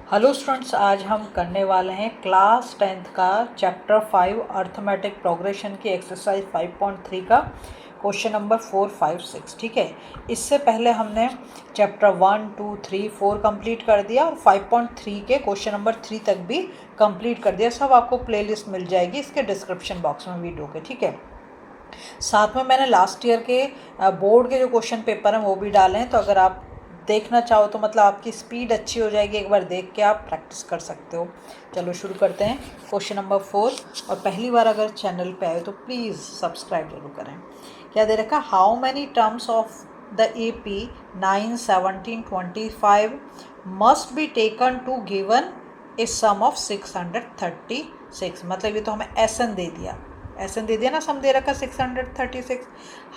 Hello students, आज हम करने वाले हैं क्लास 10th का चैप्टर 5 अर्थमेटिक प्रोग्रेशन की एक्सरसाइज 5.3 का क्वेश्चन नंबर 4, 5, 6। ठीक है, इससे पहले हमने चैप्टर 1, 2, 3, 4 कंप्लीट कर दिया और 5.3 के क्वेश्चन नंबर 3 तक भी कंप्लीट कर दिया। सब आपको प्लेलिस्ट मिल जाएगी इसके डिस्क्रिप्शन बॉक्स में वीडियो के। ठीक है, साथ में मैंने लास्ट ईयर के बोर्ड के जो क्वेश्चन पेपर हैं वो भी डाले हैं, तो अगर आप देखना चाहो तो मतलब आपकी स्पीड अच्छी हो जाएगी, एक बार देख के आप प्रैक्टिस कर सकते हो। चलो शुरू करते हैं क्वेश्चन नंबर 4। और पहली बार अगर चैनल पे आए तो प्लीज़ सब्सक्राइब जरूर करें। क्या दे रखा, how many terms of the AP 9, 17, 25 must be taken to given a sum of 636। मतलब ये तो हमें एसन दे दिया, एसन दे दिया ना, सम दे रखा 636।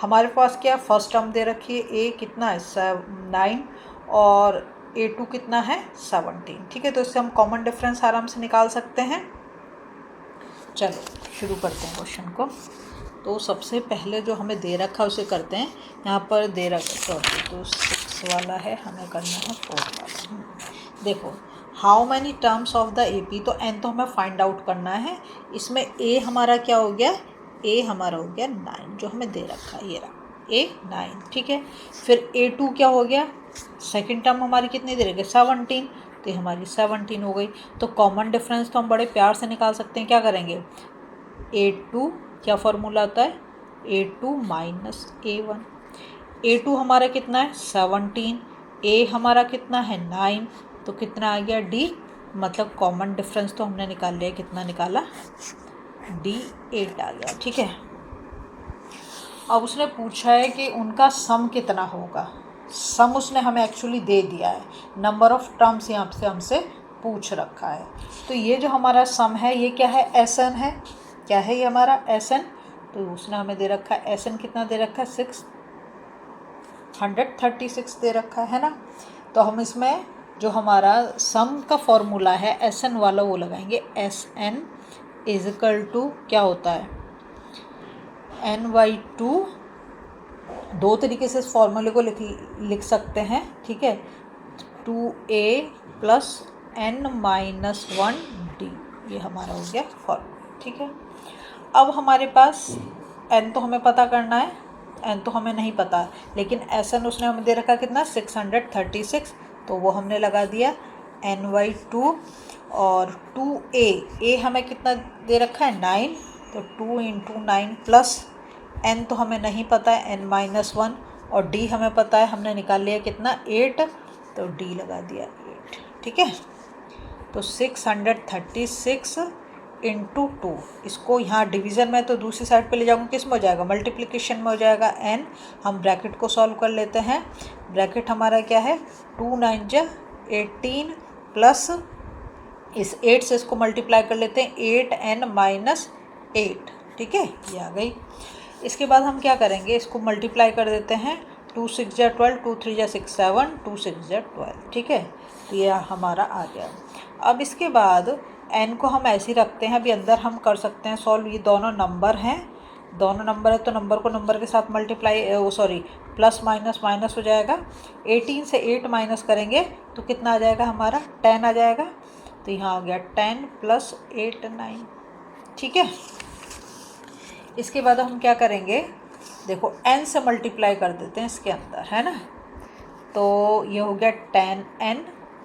हमारे पास क्या फर्स्ट टर्म दे रखी है, ए कितना है 9 और A2 कितना है 17। ठीक है, तो इससे हम कॉमन डिफरेंस आराम से निकाल सकते हैं। चलो शुरू करते हैं क्वेश्चन को। तो सबसे पहले जो हमें दे रखा है उसे करते हैं। यहाँ पर दे रखा तो 6 वाला है, हमें करना है 4 वाला। देखो, how many terms of the AP, तो n तो हमें फाइंड आउट करना है। इसमें a हमारा क्या हो गया, a हमारा हो गया 9 जो हमें दे रखा है, ये रहा a 9। ठीक है, फिर A2 क्या हो गया, सेकंड टर्म हमारी कितनी दे रखी है 17, तो ये हमारी 17 हो गई। तो कॉमन डिफरेंस तो हम बड़े प्यार से निकाल सकते हैं। क्या करेंगे, A2 क्या फॉर्मूला होता है, A2 माइनस A1। A2 हमारा कितना है 17, A हमारा कितना है 9, तो कितना आ गया D। मतलब कॉमन डिफरेंस तो हमने निकाल लिया, कितना निकाला D 8 आ गया। ठीक है, अब उसने पूछा है कि उनका सम कितना होगा। सम उसने हमें एक्चुअली दे दिया है, नंबर ऑफ टर्म्स यहाँ से हमसे पूछ रखा है। तो ये जो हमारा सम है ये क्या है, SN है। क्या है ये हमारा SN, तो उसने हमें दे रखा है SN कितना दे रखा है 636 दे रखा है ना। तो हम इसमें जो हमारा सम का फॉर्मूला है SN वाला वो लगाएंगे। SN इज इक्वल टू क्या होता है n/2। दो तरीके से इस फॉर्मूले को लिख सकते हैं। ठीक है, 2a प्लस n-1d, ये हमारा हो गया फॉर्मूला। ठीक है, अब हमारे पास n तो हमें पता करना है, n तो हमें नहीं पता, लेकिन SN उसने हमें दे रखा कितना 636, तो वो हमने लगा दिया n/2। और 2a हमें कितना दे रखा है 9, तो 2 × 9 प्लस n तो हमें नहीं पता है n-1, और d हमें पता है, हमने निकाल लिया कितना 8, तो d लगा दिया 8। ठीक है, तो 636 × 2, इसको यहाँ डिवीज़न में तो दूसरी साइड पे ले जाऊँगा, किस में हो जाएगा मल्टीप्लिकेशन में हो जाएगा n। हम ब्रैकेट को सॉल्व कर लेते हैं। ब्रैकेट हमारा क्या है 2 9 जा 18 प्लस इस 8 से इसको मल्टीप्लाई कर लेते हैं 8n-8। ठीक है, ये आ गई। इसके बाद हम क्या करेंगे, इसको मल्टीप्लाई कर देते हैं। 2 6 जा 12, 2 3 जा 6 7, 2 6 जा 12। ठीक है, तो ये हमारा आ गया। अब इसके बाद n को हम ऐसे ही रखते हैं, अभी अंदर हम कर सकते हैं सॉल्व। ये दोनों नंबर हैं, दोनों नंबर है तो नंबर को नंबर के साथ मल्टीप्लाई प्लस माइनस माइनस हो जाएगा। 18 से 8 माइनस करेंगे तो कितना आ जाएगा हमारा 10 आ जाएगा। तो यहाँ आ गया 10 प्लस 8 9। ठीक है, इसके बाद हम क्या करेंगे, देखो n से मल्टीप्लाई कर देते हैं इसके अंदर, है ना। तो ये हो गया 10n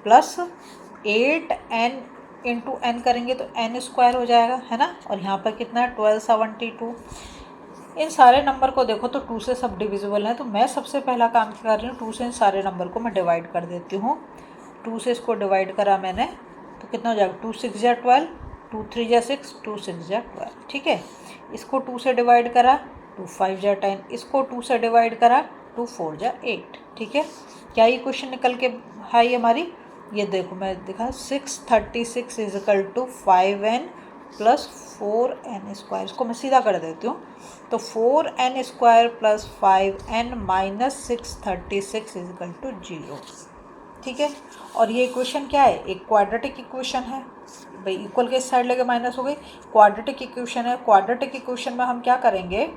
plus 8n into n करेंगे तो n² हो जाएगा, है ना। और यहाँ पर कितना है 1272। इन सारे नंबर को देखो तो 2 से सब डिविजिबल है, तो मैं सबसे पहला काम क्या कर रही हूँ, 2 से इन सारे नंबर को मैं डिवाइड कर देती हूँ। 2 से इसको डिवाइड करा मैंने तो कितना हो जाएगा 2 6 जा 12, 2 3 जा 6, 2 6 जा 12। ठीक है, इसको 2 से डिवाइड करा 2 5 जा 10, इसको 2 से डिवाइड करा 2 4 जा 8। ठीक है, क्या ये क्वेश्चन निकल के है हमारी, ये देखो मैं दिखा 636 is equal to 5n plus 4n²। इसको मैं सीधा कर देती हूँ, तो 4n² plus 5n minus 636 is equal to 0। ठीक है, और ये इक्वेशन क्या है, एक क्वाड्रेटिक इक्वेशन है भाई, इक्वल के साइड लेके माइनस हो गई, क्वाड्रेटिक इक्वेशन है। क्वाड्रेटिक इक्वेशन में हम क्या करेंगे,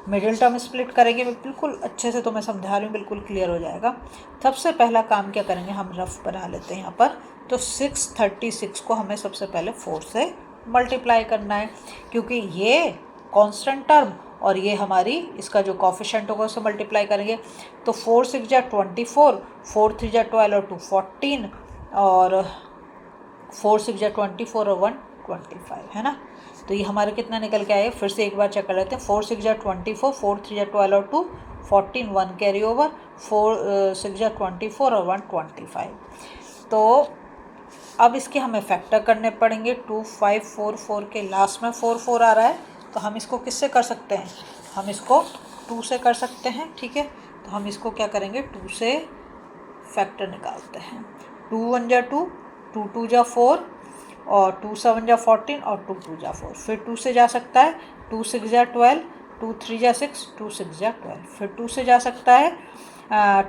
मिडिल टर्म स्प्लिट करेंगे, मैं बिल्कुल अच्छे से तुम्हें समझा रही हूँ, बिल्कुल क्लियर हो जाएगा। सबसे पहला काम क्या करेंगे, हम रफ बना लेते हैं यहाँ पर। तो 636 को हमें सबसे पहले 4 से मल्टीप्लाई करना है, क्योंकि ये कांस्टेंट टर्म और ये हमारी इसका जो कोफिशिएंट होगा उससे मल्टीप्लाई करेंगे। तो 4 6 जा 24, 4 3 जा 12 और 2 14, और 4 6 जा 24 और 1 25, है ना। तो ये हमारे कितना निकल के आए, फिर से एक बार चेक कर लेते हैं। 4 6 जा 24, 4 3 जा 12 और 2 14, 1 कैरी ओवर, 4 6 जा 24 और 1 25। तो अब इसके हमें फैक्टर करने पड़ेंगे। 2 5 4 4 के लास्ट में 4 4 आ रहा है, तो हम इसको किससे कर सकते हैं, हम इसको 2 से कर सकते हैं, ठीक है। तो हम इसको क्या करेंगे, 2 से फैक्टर निकालते हैं। 2 1 जा 2, 2 2 जा 4, और 2 7 जा 14 और 2 2 जा 4, फिर 2 से जा सकता है। 2 6 जा 12, 2 3 जा 6, 2 6 जा 12, फिर 2 से जा सकता है।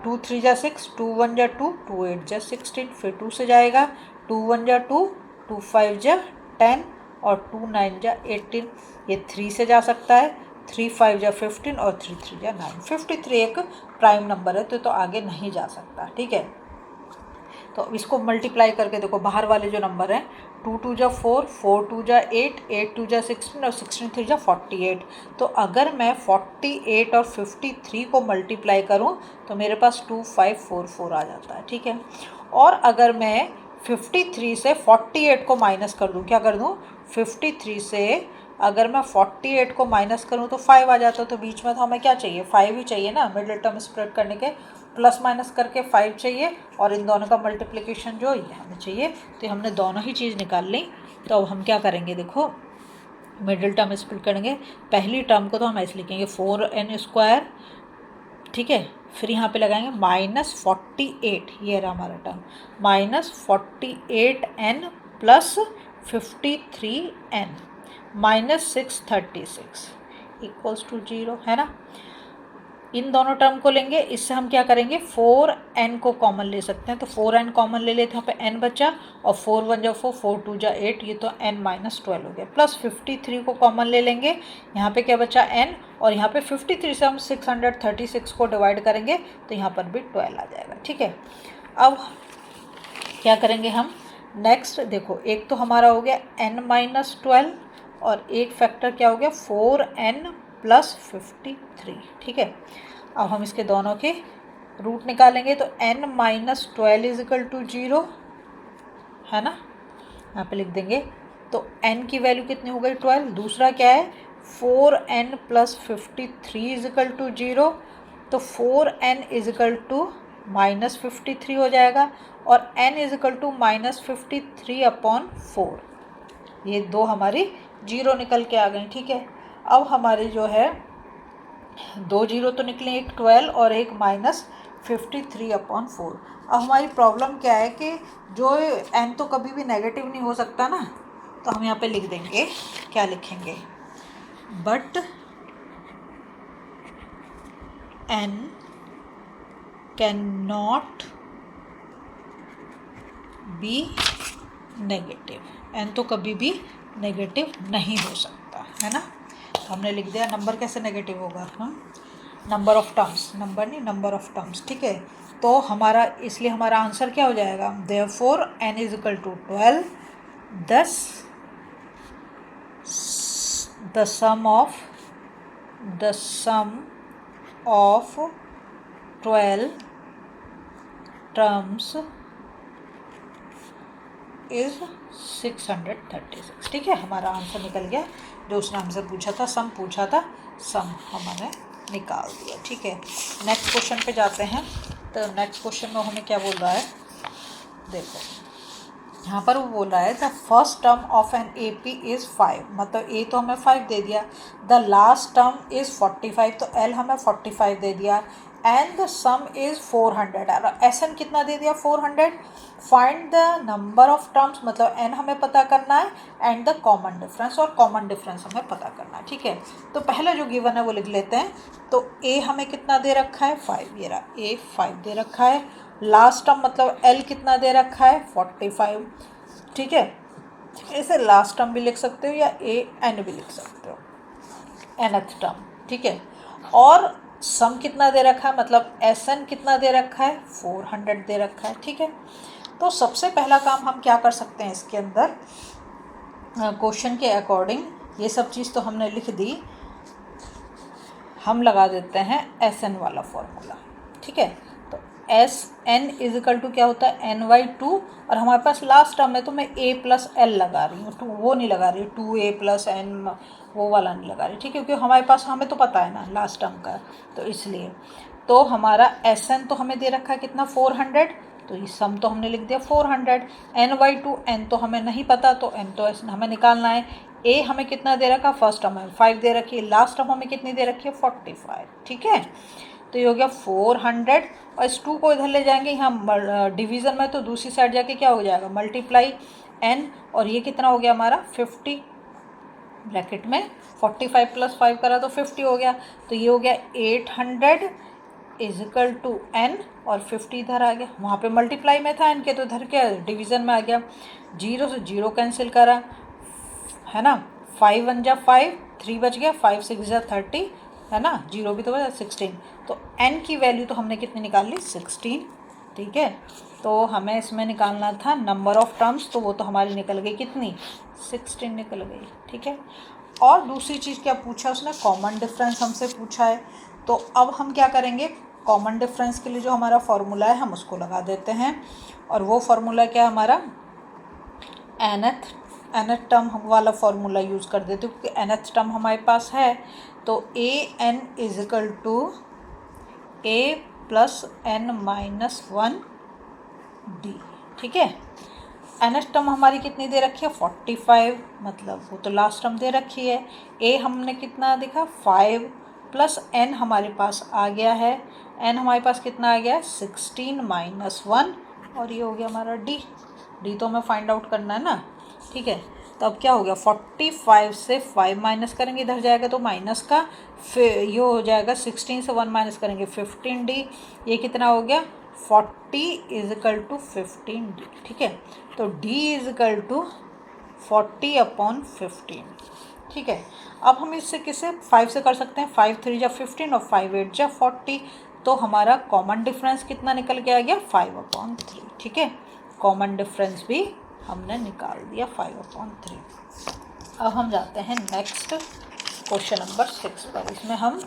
2 3 जा 6, 2 1 जा 2, 2 8 जा 16, फिर 2 से जाएगा। 2 1 जा 2, 2 5 जा 10 और 2 9 जा 18, ये 3 से जा सकता है। 3 5 जा 15 और 3 3 जा 9। 53 एक प्राइम नंबर है, तो आगे नहीं जा सकता, ठीक है। तो इसको मल्टीप्लाई करके देखो, बाहर वाले जो नंबर हैं, 2 2 जा 4, 4 2 जा 8, 8 2 जा 16 और 16 3 जा 48। तो अगर मैं 48 और 53 को मल्टीप्लाई करूं तो मेरे पास 2544 आ जाता है, ठीक है। और अगर मैं 53 से 48 को माइनस कर दूं, क्या कर दूं, 53 से अगर मैं 48 को माइनस करूं तो 5 आ जाता है। तो बीच में तो हमें क्या चाहिए, 5 ही चाहिए ना, मिडिल टर्म स्प्रेड करने के प्लस माइनस करके 5 चाहिए, और इन दोनों का मल्टीप्लिकेशन जो ये हमें चाहिए। तो हमने दोनों ही चीज़ निकाल ली। तो अब हम क्या करेंगे, देखो मिडिल टर्म स्प्लिट करेंगे। पहली टर्म को तो हम ऐसे लिखेंगे 4n², ठीक है। फिर यहाँ पे लगाएंगे -48, ये रहा हमारा term, -48n plus 53n -636 equals to 0, है ना। इन दोनों टर्म को लेंगे, इससे हम क्या करेंगे, 4n को कॉमन ले सकते हैं। तो 4n कॉमन ले लेते हैं, यहाँ पे n बचा, और 4 1 जा 4, 4 2 जा 8, ये तो n -12 हो गया। प्लस 53 को कॉमन ले लेंगे, यहाँ पे क्या बचा n, और यहाँ पे 53 से हम 636 को डिवाइड करेंगे तो यहाँ पर भी 12 आ जाएगा, ठीक है। अब क्या करेंगे हम, नेक्स्ट देखो, एक तो हमारा हो गया n -12, और एक फैक्टर क्या हो गया 4n प्लस 53, ठीक है। अब हम इसके दोनों के रूट निकालेंगे। तो n -12 इजिकल टू 0, है ना, यहाँ पे लिख देंगे। तो n की वैल्यू कितनी हो गई, 12। दूसरा क्या है, 4n प्लस 53 इजिकल टू 0, तो 4n इजिकल टू -53 हो जाएगा, और n इजिकल टू -53/4, ये दो हमारी 0 निकल के आ गई, ठीक है। अब हमारे जो है 2 0 तो निकले, एक 12 और एक -53/4। अब हमारी प्रॉब्लम क्या है कि जो n तो कभी भी नेगेटिव नहीं हो सकता ना, तो हम यहाँ पे लिख देंगे, क्या लिखेंगे, but n can not be negative, n तो कभी भी नेगेटिव नहीं हो सकता, है ना। हमने लिख दिया। नंबर कैसे नेगेटिव होगा, नंबर ऑफ टर्म्स, नंबर नहीं, नंबर ऑफ टर्म्स, ठीक है। तो हमारा, इसलिए हमारा आंसर क्या हो जाएगा, therefore n is equal to 12, thus the sum of 12 terms is 636, ठीक है। हमारा आंसर निकल गया, जो उसने हमसे पूछा था, सम पूछा था, सम हमने निकाल दिया, ठीक है। नेक्स्ट क्वेश्चन पे जाते हैं। तो नेक्स्ट क्वेश्चन में हमें क्या बोल रहा है, देखो यहाँ पर वो बोल रहा है the first term of an A P is 5, मतलब ए तो हमें 5 दे दिया, द लास्ट टर्म इज़ 45, तो एल हमें 45 दे दिया, एंड द सम इज़ 400, और एस एन कितना दे दिया 400। Find the number of terms, मतलब एन हमें पता करना है, एंड द कॉमन डिफरेंस, और कॉमन डिफरेंस हमें पता करना है, ठीक है। तो पहला जो गिवन है वो लिख लेते हैं। तो ए हमें कितना दे रखा है 5, ये रहा ए 5 दे रखा है। लास्ट टर्म मतलब एल कितना दे रखा है 45, ठीक है। इसे लास्ट टर्म भी लिख सकते हो या ए एन भी लिख सकते हो, nth टर्म, ठीक है। और सम कितना दे रखा है, मतलब SN कितना दे रखा है, 400 दे रखा है। ठीक है, तो सबसे पहला काम हम क्या कर सकते हैं इसके अंदर, क्वेश्चन के अकॉर्डिंग ये सब चीज़ तो हमने लिख दी, हम लगा देते हैं SN वाला फॉर्मूला। ठीक है, तो SN इज इक्वल टू क्या होता है, N/2, और हमारे पास लास्ट टर्म है तो मैं A + L लगा रही हूँ, तो वो नहीं लगा रही हूँ 2A + N, वो वाला नहीं लगा रही। ठीक है, क्योंकि हमारे पास, हमें तो पता है ना लास्ट टर्म का, तो इसलिए। तो हमारा SN तो हमें दे रखा है कितना, 400, तो ये सम तो हमने लिख दिया 400। N/2, N तो हमें नहीं पता, तो N तो हमें निकालना है। A हमें कितना दे रखा, फर्स्ट टर्म हमें 5 दे रखी है, लास्ट टर्म हमें कितनी दे रखी है, 45। ठीक है, तो ये हो गया 400, और इस 2 को इधर ले जाएंगे यहाँ डिवीज़न में, तो दूसरी साइड जाके क्या हो जाएगा, मल्टीप्लाई N, और ये कितना हो गया हमारा 50, ब्रैकेट में 45 + 5 करा तो 50 हो गया, तो ये हो गया 800 इज इक्वल टू N, और 50 इधर आ गया, वहाँ पे मल्टीप्लाई में था N के, तो इधर क्या डिवीज़न में आ गया, 0 से 0 कैंसिल करा, है ना, 5 1 जा 5, 3 बच गया, 5 6 जा 30, है ना, 0 भी तो बचा 16, तो N की वैल्यू तो हमने कितनी निकाल ली, 16। ठीक है, तो हमें इसमें निकालना था नंबर ऑफ टर्म्स, तो वो तो हमारी निकल गई कितनी, 16 निकल गई। ठीक है, और दूसरी चीज़ क्या पूछा उसने, कॉमन डिफरेंस हमसे पूछा है, तो अब हम क्या करेंगे, कॉमन डिफरेंस के लिए जो हमारा फॉर्मूला है हम उसको लगा देते हैं, और वो फार्मूला क्या है हमारा, nth टर्म वाला फार्मूला यूज़ कर देते हैं, क्योंकि nth टर्म हमारे पास है, तो AN is equal to A + N-1 D। ठीक है, nth टर्म हमारी कितनी दे रखी है, 45, मतलब वो तो लास्ट टर्म दे रखी है। A हमने कितना देखा, 5 + N हमारे पास आ गया है, N हमारे पास कितना आ गया है, 16 - 1, और ये हो गया हमारा D तो हमें फाइंड आउट करना है ना। ठीक है, तो अब क्या हो गया, 45 से 5 माइनस करेंगे, इधर जाएगा तो माइनस का, फिर ये हो जाएगा 16 से 1 माइनस करेंगे 15D, ये कितना हो गया, 40 इज इक्वल टू 15D। ठीक है, तो D इज इक्वल टू 40/15। ठीक है, अब हम इससे किसे 5 से कर सकते हैं, 5 3 जा 15 और 5 8 जा 40, तो हमारा कॉमन डिफरेंस कितना निकल के आ गया, 5/3। ठीक है, कॉमन डिफरेंस भी हमने निकाल दिया 5/3। अब हम जाते हैं नेक्स्ट क्वेश्चन नंबर 6 पर। इसमें हम,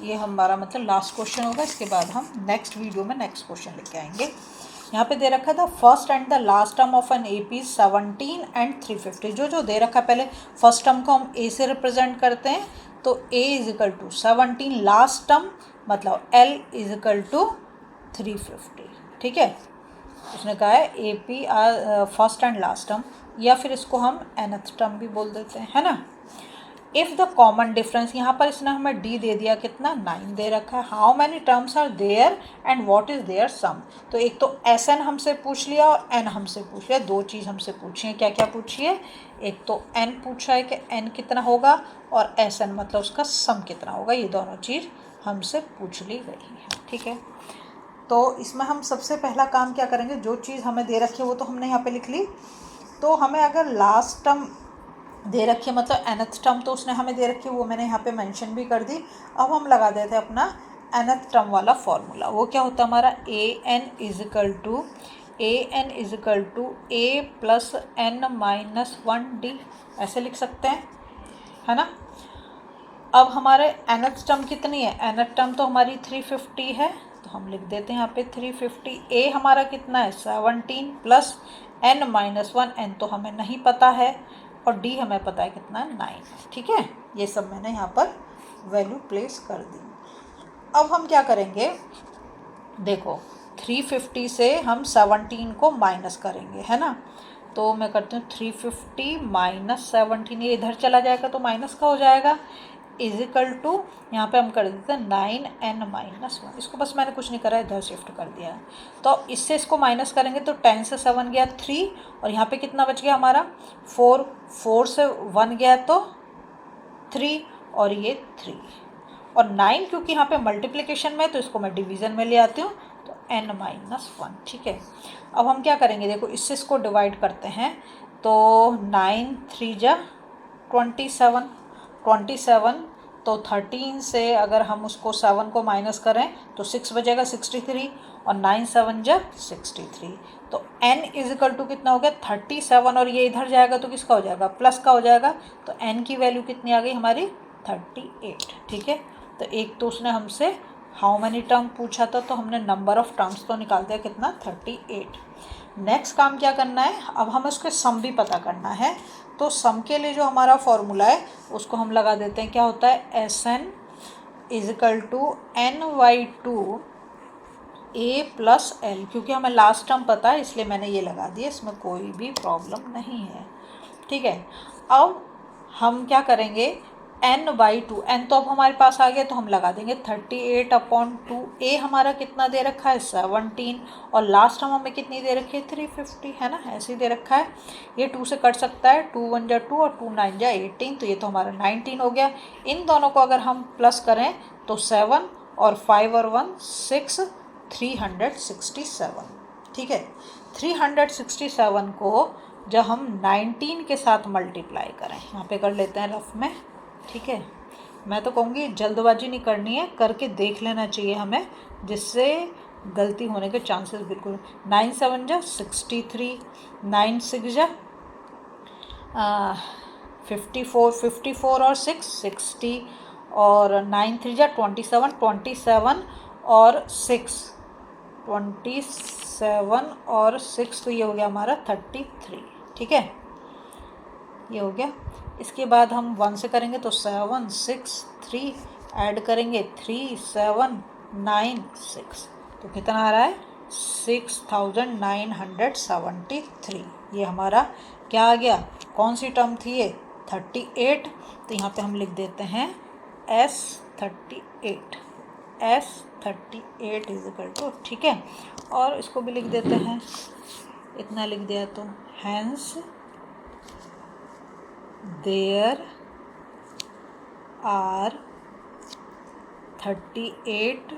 ये हमारा मतलब लास्ट क्वेश्चन होगा, इसके बाद हम नेक्स्ट वीडियो में नेक्स्ट क्वेश्चन लेके आएंगे। यहाँ पे दे रखा था first and the last term of an AP 17 and 350। जो दे रखा है, पहले फर्स्ट टर्म को हम A से रिप्रेजेंट करते हैं, तो A is equal to 17, last term मतलब L इज इक्वल टू 350। ठीक है, उसने कहा है AP first and last term, या फिर इसको हम nth टर्म भी बोल देते हैं, है ना। इफ़ द कॉमन डिफरेंस, यहाँ पर इसने हमें D दे दिया, कितना 9 दे रखा है। How many terms are there and what is their sum. तो एक तो SN हमसे पूछ लिया और N हमसे पूछ लिया, दो चीज़ हमसे पूछी है। क्या क्या पूछी है, एक तो N पूछा है कि N कितना होगा, और SN मतलब उसका सम कितना होगा, ये दोनों चीज़ हमसे पूछ ली गई है। ठीक है, तो इसमें हम सबसे पहला काम क्या करेंगे, जो चीज़ हमें दे रखी है वो तो हमने यहाँ पे लिख ली। तो हमें अगर लास्ट टर्म दे रखी है, मतलब nth टर्म तो उसने हमें दे रखी है, वो मैंने यहाँ पे मेंशन भी कर दी। अब हम लगा देते हैं अपना nth टर्म वाला फॉर्मूला। वो क्या होता है हमारा, AN is equal to A + N - 1D, ऐसे लिख सकते हैं, है ना। अब हमारे nth टर्म कितनी है, nth टर्म तो हमारी 350 है, तो हम लिख देते हैं यहाँ पे 350। A हमारा कितना है, 17 + N - 1, N तो हमें नहीं पता है, और D हमें पता है कितना है, 9। ठीक है, ये सब मैंने यहाँ पर वैल्यू प्लेस कर दी। अब हम क्या करेंगे, देखो 350 से हम 17 को माइनस करेंगे, है ना। तो मैं करती हूँ 350 - 17, ये इधर चला जाएगा तो माइनस का हो जाएगा, इज इक्वल टू, यहाँ पे हम कर देते हैं 9N - 1। इसको बस मैंने कुछ नहीं करा है, इधर शिफ्ट कर दिया है। तो इससे इसको माइनस करेंगे तो 10 से 7 गया 3, और यहाँ पे कितना बच गया हमारा 4 से 1 गया तो 3, और ये 3, और 9 क्योंकि यहाँ पे मल्टीप्लिकेशन में, तो इसको मैं डिवीज़न में ले आती हूँ, तो N - 1। ठीक है, अब हम क्या करेंगे, देखो इससे इसको डिवाइड करते हैं, तो 9 3 जा 27, तो 13 से अगर हम उसको 7 को माइनस करें तो 6 बचेगा 63 और 9 7 जा 63। तो n इजिकल टू कितना हो गया 37 और ये इधर जाएगा तो किसका हो जाएगा प्लस का हो जाएगा। तो n की वैल्यू कितनी आ गई हमारी 38। ठीक है, तो एक तो उसने हमसे हाउ मैनी टर्म पूछा था तो हमने नंबर ऑफ टर्म्स तो निकाल दिया कितना 38। नेक्स्ट काम क्या करना है, अब हमें उसके सम भी पता करना है। तो सम के लिए जो हमारा फॉर्मूला है उसको हम लगा देते हैं, क्या होता है Sn is equal to n/2 a plus l। क्योंकि हमें लास्ट टर्म पता है इसलिए मैंने ये लगा दिया, इसमें कोई भी प्रॉब्लम नहीं है। ठीक है, अब हम क्या करेंगे n/2, n तो अब हमारे पास आ गया तो हम लगा देंगे 38/2। a हमारा कितना दे रखा है 17 और लास्ट टर्म हमें कितनी दे रखी है 350, है ना, ऐसे ही दे रखा है। ये 2 से कट सकता है, 2 1 जा 2 और 2 9 जा 18, तो ये तो हमारा 19 हो गया। इन दोनों को अगर हम प्लस करें तो 7 और 5 और 1 6 367। ठीक है, 367 को जब हम 19 के साथ मल्टीप्लाई करें, यहाँ पे कर लेते हैं रफ में। ठीक है, मैं तो कहूँगी जल्दबाजी नहीं करनी है, करके देख लेना चाहिए हमें, जिससे गलती होने के चांसेस बिल्कुल। 9 7 जा 63, 9 6 जा 54 और 6 60 और 9 3 जा 27 और 6 27 और 6, तो ये हो गया हमारा 33। ठीक है, ये हो गया। इसके बाद हम 1 से करेंगे तो 7 6 3 ऐड करेंगे 3 7 9 6, तो कितना आ रहा है 6973। ये हमारा क्या आ गया, कौन सी टर्म थी ये 38। तो यहाँ पे हम लिख देते हैं S38 इजिकल टू। ठीक है, और इसको भी लिख देते हैं, इतना लिख दिया तो hence there are 38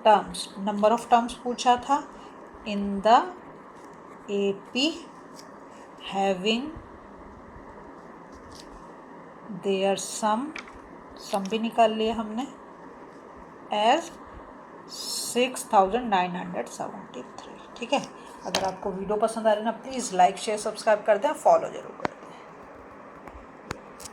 terms, number of terms पूछा था, in the AP having their sum भी निकाल लिया हमने एज 6973। ठीक है, अगर आपको वीडियो पसंद आ रही है ना प्लीज़ लाइक शेयर सब्सक्राइब कर दें, फॉलो जरूर करें।